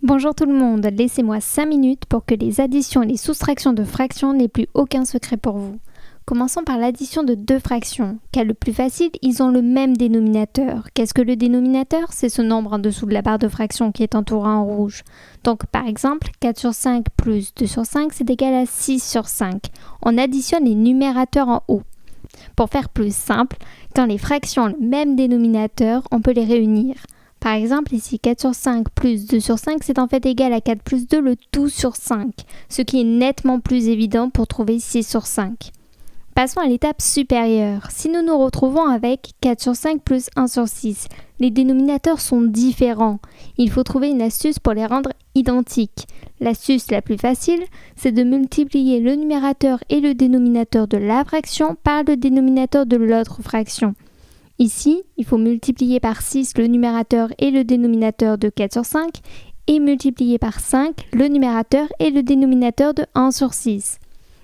Bonjour tout le monde, laissez-moi 5 minutes pour que les additions et les soustractions de fractions n'aient plus aucun secret pour vous. Commençons par l'addition de deux fractions. Cas le plus facile, ils ont le même dénominateur. Qu'est-ce que le dénominateur? C'est ce nombre en dessous de la barre de fraction qui est entouré en rouge. Donc par exemple, 4 sur 5 plus 2 sur 5, c'est égal à 6 sur 5. On additionne les numérateurs en haut. Pour faire plus simple, quand les fractions ont le même dénominateur, on peut les réunir. Par exemple, ici 4 sur 5 plus 2 sur 5, c'est en fait égal à 4 plus 2, le tout sur 5, ce qui est nettement plus évident pour trouver 6 sur 5. Passons à l'étape supérieure. Si nous nous retrouvons avec 4 sur 5 plus 1 sur 6, les dénominateurs sont différents. Il faut trouver une astuce pour les rendre identiques. L'astuce la plus facile, c'est de multiplier le numérateur et le dénominateur de la fraction par le dénominateur de l'autre fraction. Ici, il faut multiplier par 6 le numérateur et le dénominateur de 4 sur 5 et multiplier par 5 le numérateur et le dénominateur de 1 sur 6.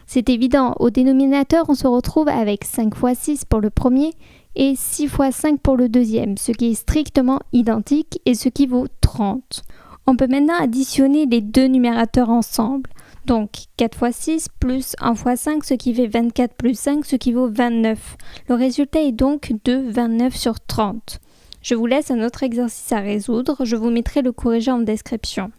C'est évident, au dénominateur, on se retrouve avec 5 fois 6 pour le premier et 6 fois 5 pour le deuxième, ce qui est strictement identique et ce qui vaut 30. On peut maintenant additionner les deux numérateurs ensemble. Donc 4 fois 6 plus 1 fois 5, ce qui fait 24 plus 5, ce qui vaut 29. Le résultat est donc de 29 sur 30. Je vous laisse un autre exercice à résoudre, je vous mettrai le corrigé en description.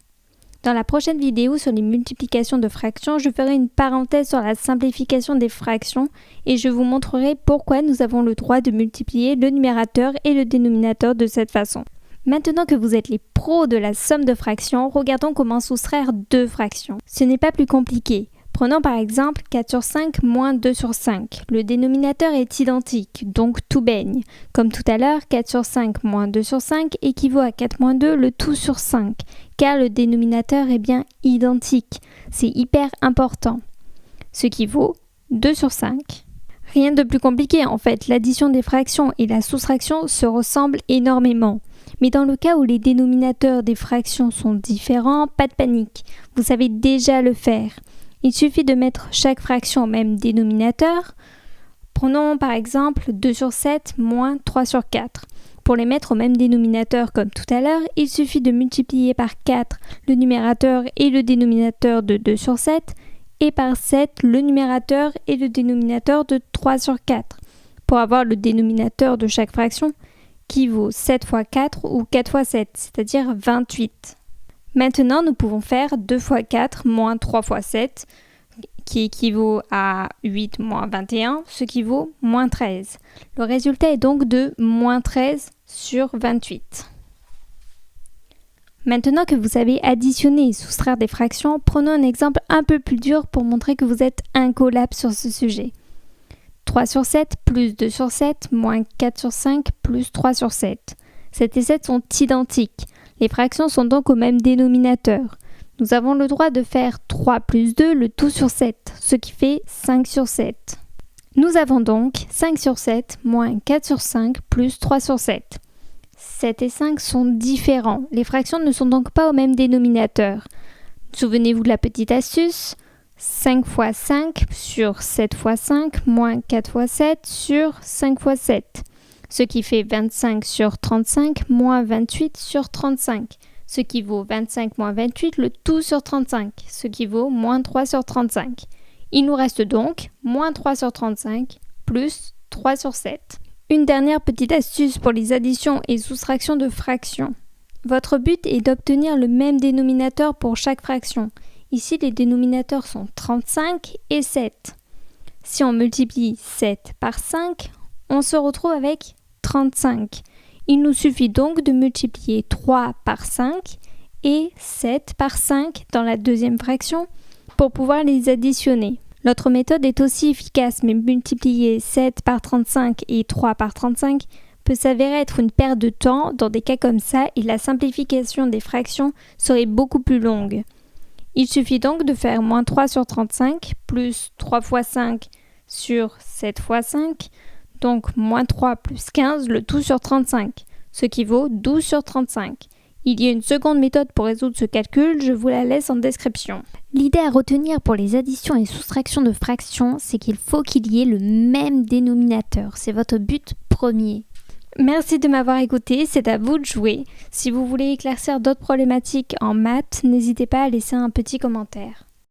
Dans la prochaine vidéo sur les multiplications de fractions, je ferai une parenthèse sur la simplification des fractions et je vous montrerai pourquoi nous avons le droit de multiplier le numérateur et le dénominateur de cette façon. Maintenant que vous êtes les pros de la somme de fractions, regardons comment soustraire deux fractions. Ce n'est pas plus compliqué. Prenons par exemple 4 sur 5 moins 2 sur 5. Le dénominateur est identique, donc tout baigne. Comme tout à l'heure, 4 sur 5 moins 2 sur 5 équivaut à 4 moins 2, le tout sur 5, car le dénominateur est bien identique. C'est hyper important. Ce qui vaut 2 sur 5. Rien de plus compliqué en fait, l'addition des fractions et la soustraction se ressemblent énormément. Mais dans le cas où les dénominateurs des fractions sont différents, pas de panique, vous savez déjà le faire. Il suffit de mettre chaque fraction au même dénominateur. Prenons par exemple 2 sur 7 moins 3 sur 4. Pour les mettre au même dénominateur comme tout à l'heure, il suffit de multiplier par 4 le numérateur et le dénominateur de 2 sur 7 et par 7 le numérateur et le dénominateur de 3 sur 4 pour avoir le dénominateur de chaque fraction qui vaut 7 fois 4 ou 4 fois 7, c'est-à-dire 28. Maintenant, nous pouvons faire 2 fois 4 moins 3 fois 7, qui équivaut à 8 moins 21, ce qui vaut moins 13. Le résultat est donc de moins 13 sur 28. Maintenant que vous savez additionner et soustraire des fractions, prenons un exemple un peu plus dur pour montrer que vous êtes incollable sur ce sujet. 3 sur 7 plus 2 sur 7 moins 4 sur 5 plus 3 sur 7. 7 et 7 sont identiques. Les fractions sont donc au même dénominateur. Nous avons le droit de faire 3 plus 2, le tout sur 7, ce qui fait 5 sur 7. Nous avons donc 5 sur 7 moins 4 sur 5 plus 3 sur 7. 7 et 5 sont différents. Les fractions ne sont donc pas au même dénominateur. Souvenez-vous de la petite astuce. 5 fois 5 sur 7 fois 5 moins 4 fois 7 sur 5 fois 7, ce qui fait 25 sur 35 moins 28 sur 35, ce qui vaut 25 moins 28, le tout sur 35, ce qui vaut moins 3 sur 35. Il nous reste donc moins 3 sur 35 plus 3 sur 7. Une dernière petite astuce pour les additions et soustractions de fractions. Votre but est d'obtenir le même dénominateur pour chaque fraction. Ici, les dénominateurs sont 35 et 7. Si on multiplie 7 par 5, on se retrouve avec 35. Il nous suffit donc de multiplier 3 par 5 et 7 par 5 dans la deuxième fraction pour pouvoir les additionner. L'autre méthode est aussi efficace, mais multiplier 7 par 35 et 3 par 35 peut s'avérer être une perte de temps dans des cas comme ça et la simplification des fractions serait beaucoup plus longue. Il suffit donc de faire moins 3 sur 35 plus 3 fois 5 sur 7 fois 5, donc moins 3 plus 15, le tout sur 35, ce qui vaut 12 sur 35. Il y a une seconde méthode pour résoudre ce calcul, je vous la laisse en description. L'idée à retenir pour les additions et soustractions de fractions, c'est qu'il faut qu'il y ait le même dénominateur. C'est votre but premier. Merci de m'avoir écouté, c'est à vous de jouer. Si vous voulez éclaircir d'autres problématiques en maths, n'hésitez pas à laisser un petit commentaire.